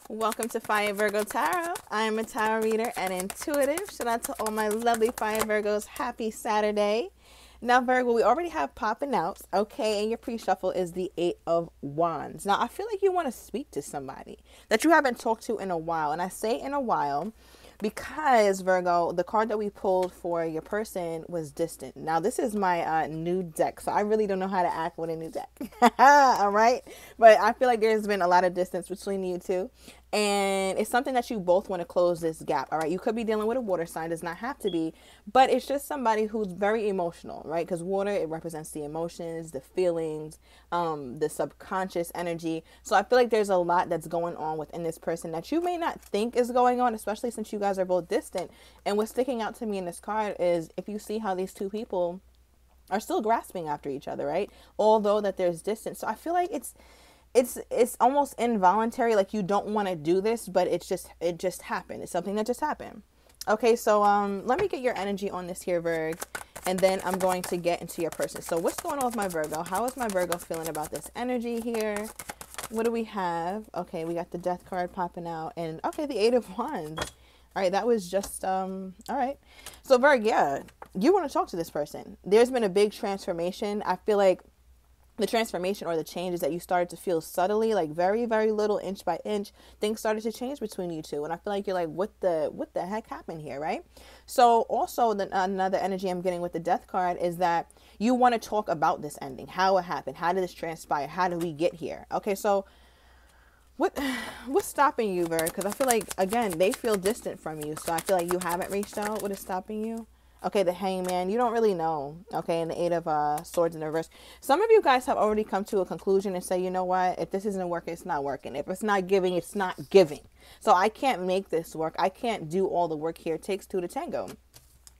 Welcome to Fire Virgo Tarot. I am a tarot reader and intuitive. Shout out to all my lovely Fire Virgos. Happy Saturday. Now, Virgo, we already have popping out, okay, and your pre-shuffle is the Eight of Wands. Now, I feel like you want to speak to somebody that you haven't talked to in a while, and I say in a while because, Virgo, the card that we pulled for your person was distant. Now, this is my new deck, so I really don't know how to act with a new deck. All right? But I feel like there's been a lot of distance between you two. And it's something that you both want to close this gap. All right. You could be dealing with a water sign, does not have to be, but it's just somebody who's very emotional, right? Because water, it represents the emotions, the feelings, the subconscious energy. So I feel like there's a lot that's going on within this person that you may not think is going on, especially since you guys are both distant. And what's sticking out to me in this card is if you see how these two people are still grasping after each other, right? Although that there's distance. So I feel like it's almost involuntary, like you don't want to do this, but it just happened. It's something that just happened. Okay, so let me get your energy on this here, Virg, and then I'm going to get into your person. So what's going on with my Virgo? How is my Virgo feeling about this energy here? What do we have? Okay, we got the Death card popping out, and okay, the Eight of Wands. All right, that was just all right. So Virg, yeah, you want to talk to this person. There's been a big transformation. I feel like the transformation or the changes that you started to feel subtly, like very, very little, inch by inch, things started to change between you two. And I feel like you're like, what the heck happened here, right? So also another energy I'm getting with the Death card is that you want to talk about this ending, how it happened, how did this transpire, how did we get here? Okay, so what's stopping you, Virg? Because I feel like, again, they feel distant from you. So I feel like you haven't reached out. What is stopping you? Okay, the Hangman, you don't really know. Okay, and the Eight of Swords in the reverse. Some of you guys have already come to a conclusion and say, you know what? If this isn't working, it's not working. If it's not giving, it's not giving. So I can't make this work. I can't do all the work here. It takes two to tango.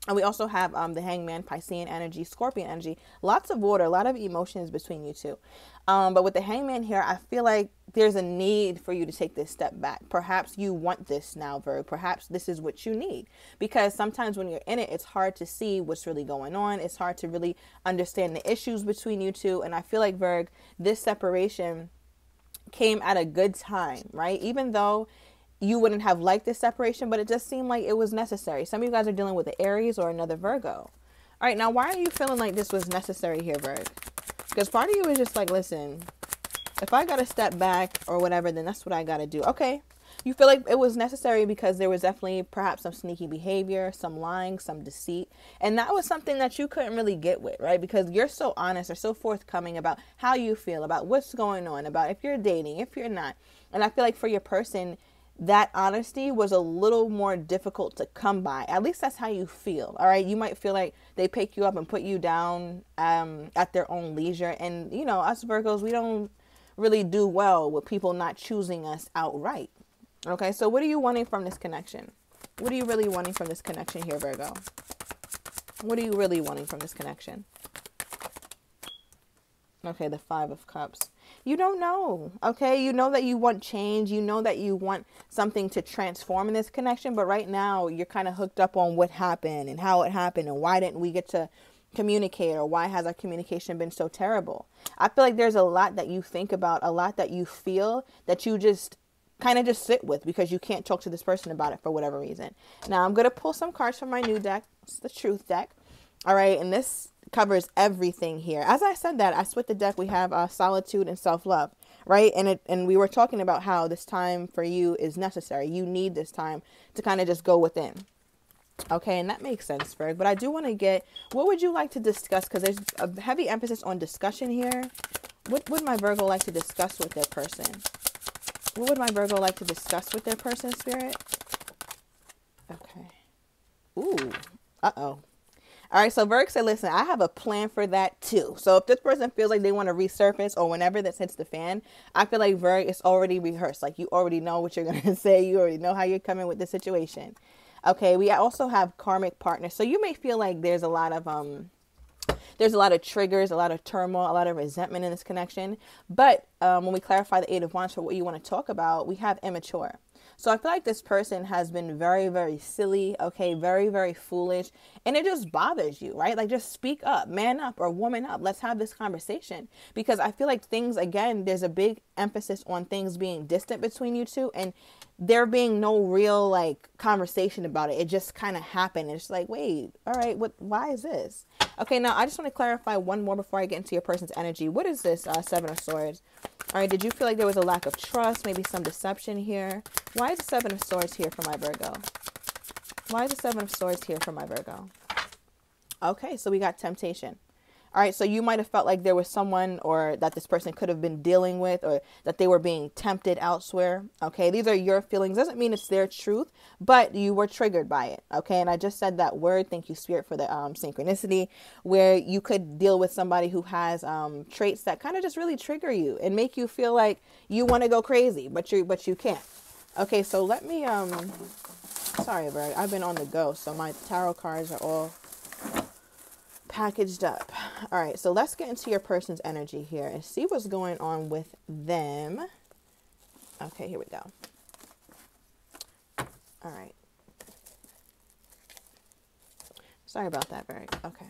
And we also have the Hangman, Piscean energy, Scorpion energy. Lots of water, a lot of emotions between you two. But with the Hangman here, I feel like there's a need for you to take this step back. Perhaps you want this now, Virg. Perhaps this is what you need. Because sometimes when you're in it, it's hard to see what's really going on. It's hard to really understand the issues between you two. And I feel like, Virg, this separation came at a good time, right? Even though you wouldn't have liked this separation, but it just seemed like it was necessary. Some of you guys are dealing with the Aries or another Virgo. All right, now why are you feeling like this was necessary here, Virg? Because part of you is just like, listen, if I got to step back or whatever, then that's what I got to do. Okay, you feel like it was necessary because there was definitely perhaps some sneaky behavior, some lying, some deceit. And that was something that you couldn't really get with, right? Because you're so honest or so forthcoming about how you feel, about what's going on, about if you're dating, if you're not. And I feel like for your person, that honesty was a little more difficult to come by. At least that's how you feel. All right. You might feel like they pick you up and put you down at their own leisure. And, you know, us Virgos, we don't really do well with people not choosing us outright. Okay. So what are you wanting from this connection? What are you really wanting from this connection here, Virgo? What are you really wanting from this connection? Okay. The Five of Cups. You don't know, okay? You know that you want change. You know that you want something to transform in this connection. But right now, you're kind of hooked up on what happened and how it happened and why didn't we get to communicate, or why has our communication been so terrible? I feel like there's a lot that you think about, a lot that you feel that you just kind of just sit with because you can't talk to this person about it for whatever reason. Now, I'm going to pull some cards from my new deck. It's the Truth deck. All right, and this covers everything here. As I said that, I split the deck. We have solitude and self-love, right? And we were talking about how this time for you is necessary. You need this time to kind of just go within. Okay, and that makes sense, Virg. But I do want to get, what would you like to discuss? Because there's a heavy emphasis on discussion here. What would my Virgo like to discuss with their person? What would my Virgo like to discuss with their person, Spirit? Okay. Ooh. Uh-oh. All right, so Virg said, listen, I have a plan for that too. So if this person feels like they want to resurface or whenever this hits the fan, I feel like Virg, it's already rehearsed. Like you already know what you're going to say. You already know how you're coming with the situation. Okay, we also have karmic partners. So you may feel like there's a lot of there's a lot of triggers, a lot of turmoil, a lot of resentment in this connection. But when we clarify the Eight of Wands for what you want to talk about, we have immature. So I feel like this person has been very, very silly, okay, very, very foolish, and it just bothers you, right? Like, just speak up, man up, or woman up. Let's have this conversation, because I feel like things, again, there's a big emphasis on things being distant between you two, and there being no real, like, conversation about it. It just kind of happened. It's like, wait, all right, why is this? Okay, now I just want to clarify one more before I get into your person's energy. What is this Seven of Swords? All right, did you feel like there was a lack of trust, maybe some deception here? Why is the Seven of Swords here for my Virgo? Why is the Seven of Swords here for my Virgo? Okay, so we got temptation. All right, so you might have felt like there was someone or that this person could have been dealing with, or that they were being tempted elsewhere. Okay, these are your feelings. Doesn't mean it's their truth, but you were triggered by it. Okay, and I just said that word. Thank you, Spirit, for the synchronicity, where you could deal with somebody who has traits that kind of just really trigger you and make you feel like you want to go crazy, but you can't. Okay, so let me sorry, Virgo, I've been on the go, so my tarot cards are all packaged up. All right, so let's get into your person's energy here and see what's going on with them. Okay, here we go. All right. Sorry about that, Virgo. Okay.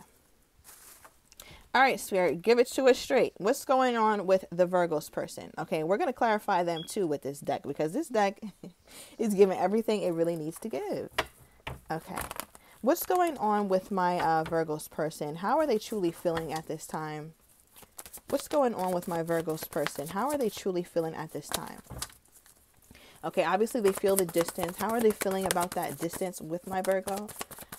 All right, Spirit, give it to us straight. What's going on with the Virgo's person? Okay, we're going to clarify them too with this deck, because this deck is giving everything it really needs to give. Okay. What's going on with my Virgo's person? How are they truly feeling at this time? What's going on with my Virgo's person? How are they truly feeling at this time? Okay, obviously they feel the distance. How are they feeling about that distance with my Virgo?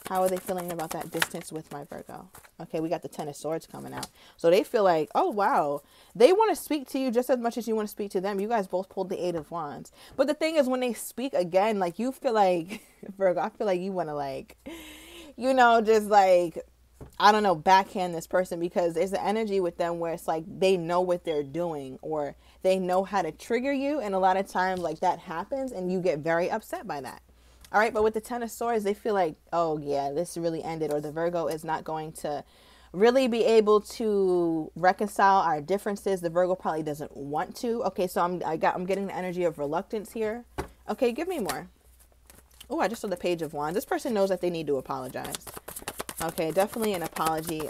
How are they feeling about that distance with my Virgo? Okay, we got the Ten of Swords coming out. So they feel like, oh, wow. They want to speak to you just as much as you want to speak to them. You guys both pulled the Eight of Wands. But the thing is, when they speak again, like, you feel like, Virgo, I feel like you want to, like, you know, just like, I don't know, backhand this person, because there's the energy with them where it's like they know what they're doing, or they know how to trigger you. And a lot of times, like, that happens and you get very upset by that. All right, but with the Ten of Swords, they feel like, oh, yeah, this really ended, or the Virgo is not going to really be able to reconcile our differences. The Virgo probably doesn't want to. Okay, so I'm getting the energy of reluctance here. Okay, give me more. Oh, I just saw the Page of Wands. This person knows that they need to apologize. Okay, definitely an apology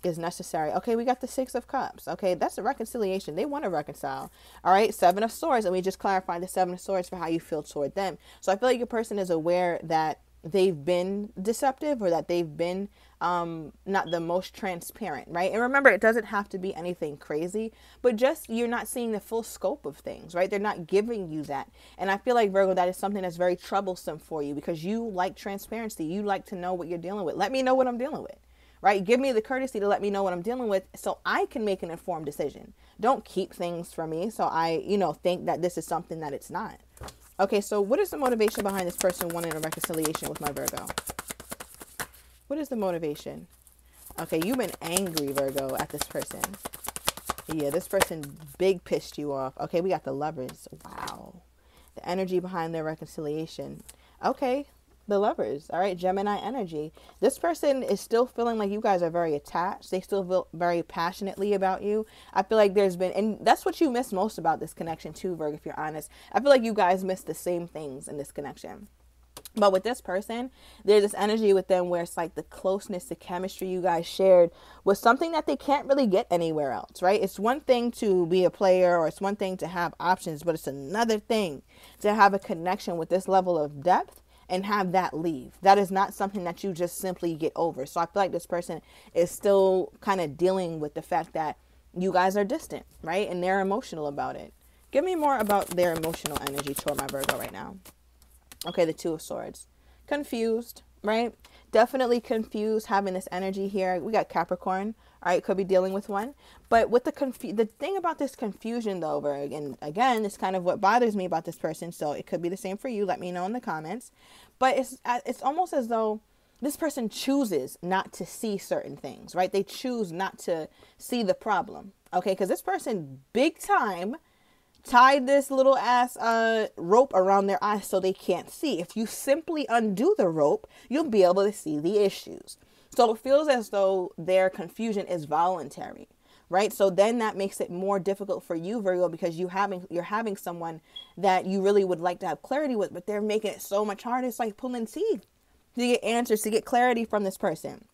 is necessary. Okay, we got the Six of Cups. Okay, that's a reconciliation. They want to reconcile. All right, Seven of Swords. And we just clarified the Seven of Swords for how you feel toward them. So I feel like your person is aware that they've been deceptive, or that they've been not the most transparent, right? And remember, it doesn't have to be anything crazy, but just you're not seeing the full scope of things, right? They're not giving you that. And I feel like, Virgo, that is something that's very troublesome for you, because you like transparency. You like to know what you're dealing with. Let me know what I'm dealing with. Right? Give me the courtesy to let me know what I'm dealing with, so I can make an informed decision. Don't keep things from me so I, think that this is something that it's not. Okay, so what is the motivation behind this person wanting a reconciliation with my Virgo? What is the motivation? Okay, you've been angry, Virgo, at this person. Yeah, this person big pissed you off. Okay, we got the Lovers. Wow. The energy behind their reconciliation. Okay. The Lovers. All right, Gemini energy. This person is still feeling like you guys are very attached. They still feel very passionately about you. I feel like there's been, and that's what you miss most about this connection too, Virgo, if you're honest. I feel like you guys miss the same things in this connection. But with this person, there's this energy with them where it's like the closeness, the chemistry you guys shared was something that they can't really get anywhere else, right? It's one thing to be a player, or it's one thing to have options, but it's another thing to have a connection with this level of depth and have that leave. That is not something that you just simply get over. So I feel like this person is still kind of dealing with the fact that you guys are distant, right? And they're emotional about it. Give me more about their emotional energy toward my Virgo right now. Okay, the Two of Swords. Confused, right? Definitely confused, having this energy here. We got Capricorn. All right, could be dealing with one. But with the thing about this confusion, though, and again, it's kind of what bothers me about this person. So it could be the same for you. Let me know in the comments. But it's almost as though this person chooses not to see certain things, right? They choose not to see the problem. Okay, because this person, big time, tied this little ass rope around their eyes so they can't see. If you simply undo the rope, you'll be able to see the issues. So it feels as though their confusion is voluntary, right? So then that makes it more difficult for you, Virgo, because you're having someone that you really would like to have clarity with, but they're making it so much harder. It's like pulling teeth to get answers, to get clarity from this person.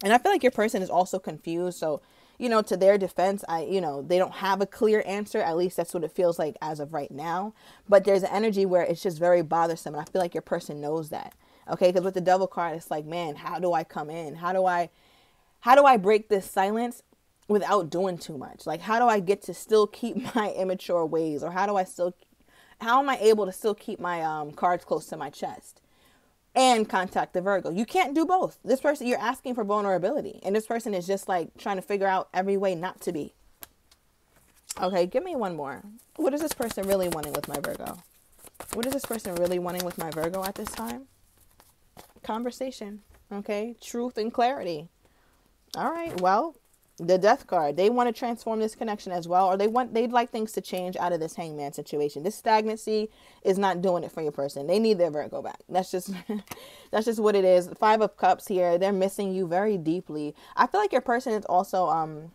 And I feel like your person is also confused. So, to their defense, they don't have a clear answer. At least that's what it feels like as of right now. But there's an energy where it's just very bothersome. And I feel like your person knows that. Okay. Because with the Devil card, it's like, man, how do I come in? How do I break this silence without doing too much? Like, how do I get to still keep my immature ways? Or how am I able to still keep my cards close to my chest and contact the Virgo? You can't do both. This person, you're asking for vulnerability, and this person is just like trying to figure out every way not to be. Okay, give me one more. What is this person really wanting with my Virgo? What is this person really wanting with my Virgo at this time? Conversation. Okay, truth and clarity. All right, well, the Death card. They want to transform this connection as well, or they'd like things to change out of this Hangman situation. This stagnancy is not doing it for your person. They need their Virgo back. That's just that's just what it is. 5 of Cups here. They're missing you very deeply. I feel like your person is also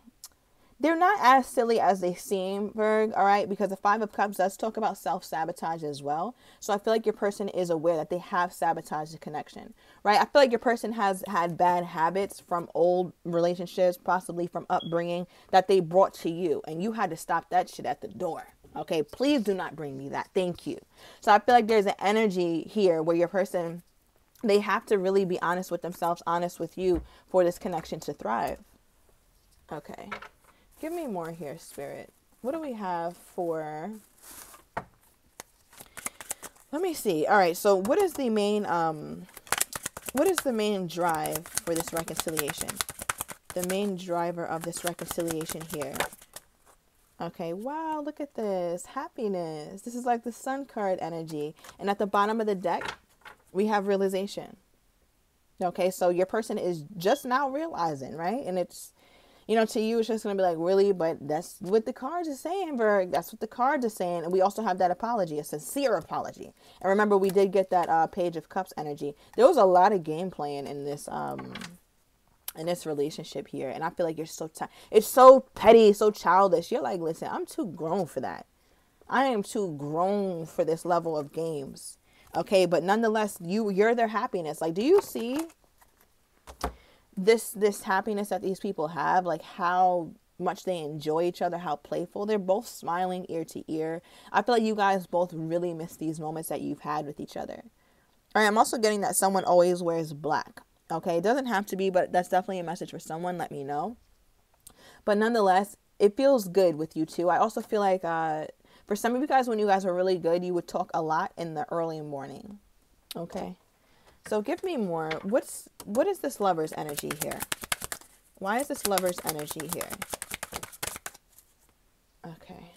they're not as silly as they seem, Virg, all right? Because the 5 of Cups does talk about self-sabotage as well. So I feel like your person is aware that they have sabotaged the connection, right? I feel like your person has had bad habits from old relationships, possibly from upbringing, that they brought to you. And you had to stop that shit at the door, okay? Please do not bring me that. Thank you. So I feel like there's an energy here where your person, they have to really be honest with themselves, honest with you for this connection to thrive. Okay. Give me more here, Spirit. What do we have for... Let me see. All right, so what is the main drive for this reconciliation? The main driver of this reconciliation here. Okay, wow, look at this. Happiness. This is like the Sun card energy. And at the bottom of the deck, we have realization. Okay, so your person is just now realizing, right? And it's... to you, it's just going to be like, really? But that's what the cards are saying, Virg. That's what the cards are saying. And we also have that apology, a sincere apology. And remember, we did get that Page of Cups energy. There was a lot of game playing in this relationship here. And I feel like it's so petty, so childish. You're like, listen, I'm too grown for that. I am too grown for this level of games. Okay, but nonetheless, you're their happiness. Like, do you see... this happiness that these people have, like how much they enjoy each other, how playful they're both, smiling ear to ear? I feel like you guys both really miss these moments that you've had with each other. All right, I'm also getting that someone always wears black. Okay, it doesn't have to be, but that's definitely a message for someone. Let me know. But nonetheless, it feels good with you two. I also feel like for some of you guys, when you guys are really good, you would talk a lot in the early morning. Okay. So give me more. What is this Lover's energy here? Why is this Lover's energy here? Okay.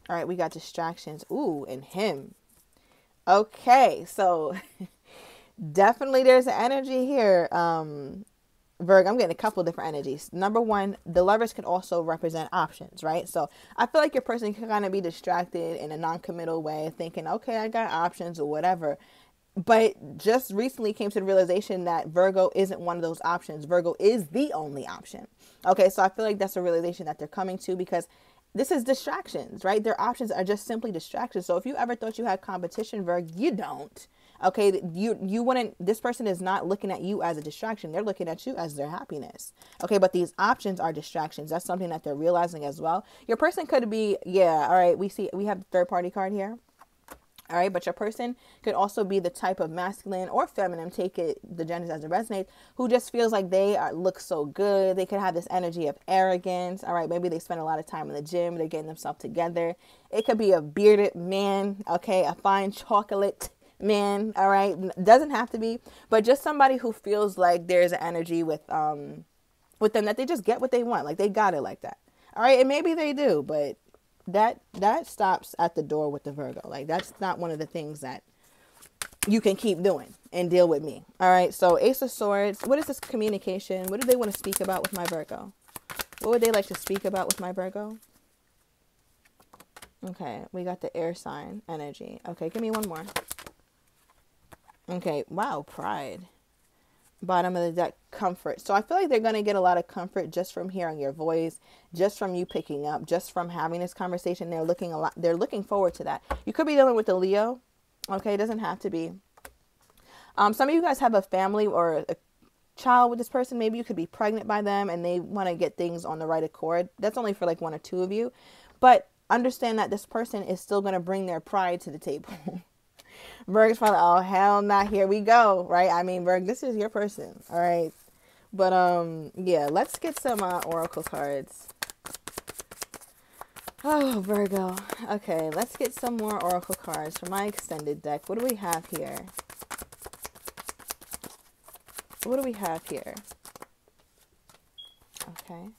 All right, we got distractions. Ooh, and him. Okay, so definitely there's an energy here. Virg, I'm getting a couple different energies. Number one, the Lovers can also represent options, right? So I feel like your person can kind of be distracted in a non-committal way, thinking, okay, I got options or whatever. But just recently came to the realization that Virgo isn't one of those options. Virgo is the only option. Okay, so I feel like that's a realization that they're coming to, because this is distractions, right? Their options are just simply distractions. So if you ever thought you had competition, Virgo, you don't. Okay, you wouldn't, this person is not looking at you as a distraction. They're looking at you as their happiness. Okay, but these options are distractions. That's something that they're realizing as well. Your person could be, yeah, all right, we have the third party card here. All right, but your person could also be the type of masculine or feminine, take it the genders as it resonates, who just feels like they look so good. They could have this energy of arrogance. All right, maybe they spend a lot of time in the gym. They're getting themselves together. It could be a bearded man, okay, a fine chocolate man. All right, doesn't have to be, but just somebody who feels like there's an energy with them that they just get what they want. Like they got it like that. All right, and maybe they do, but that stops at the door with the Virgo. Like that's not one of the things that you can keep doing and deal with me. All right, so Ace of Swords. What is this communication? What do they want to speak about with my Virgo? What would they like to speak about with my Virgo? Okay, we got the air sign energy. Okay, give me one more. Okay, wow, pride. Bottom of the deck, comfort. So I feel like they're going to get a lot of comfort just from hearing your voice, just from you picking up, just from having this conversation. They're looking forward to that. You could be dealing with a Leo. Okay, it doesn't have to be. Some of you guys have a family or a child with this person. Maybe you could be pregnant by them and they want to get things on the right accord. That's only for like one or two of you. But understand that this person is still going to bring their pride to the table. Virg's probably, oh, hell nah, here we go, right? I mean, Virg, this is your person, all right? But, yeah, let's get some oracle cards. Oh, Virgo. Okay, let's get some more oracle cards for my extended deck. What do we have here? What do we have here? Okay.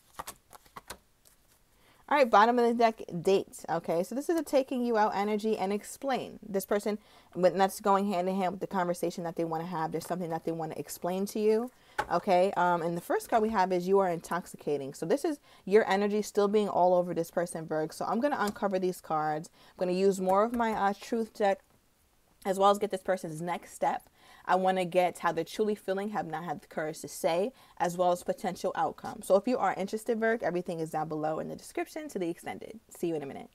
All right, bottom of the deck, date. Okay, so this is a taking you out energy and explain. This person, but that's going hand in hand with the conversation that they want to have. There's something that they want to explain to you. Okay, and the first card we have is you are intoxicating. So this is your energy still being all over this person, Virg. So I'm going to uncover these cards. I'm going to use more of my truth deck as well as get this person's next step. I want to get how they're truly feeling, have not had the courage to say, as well as potential outcome. So if you are interested, Virg, everything is down below in the description to the extended. See you in a minute.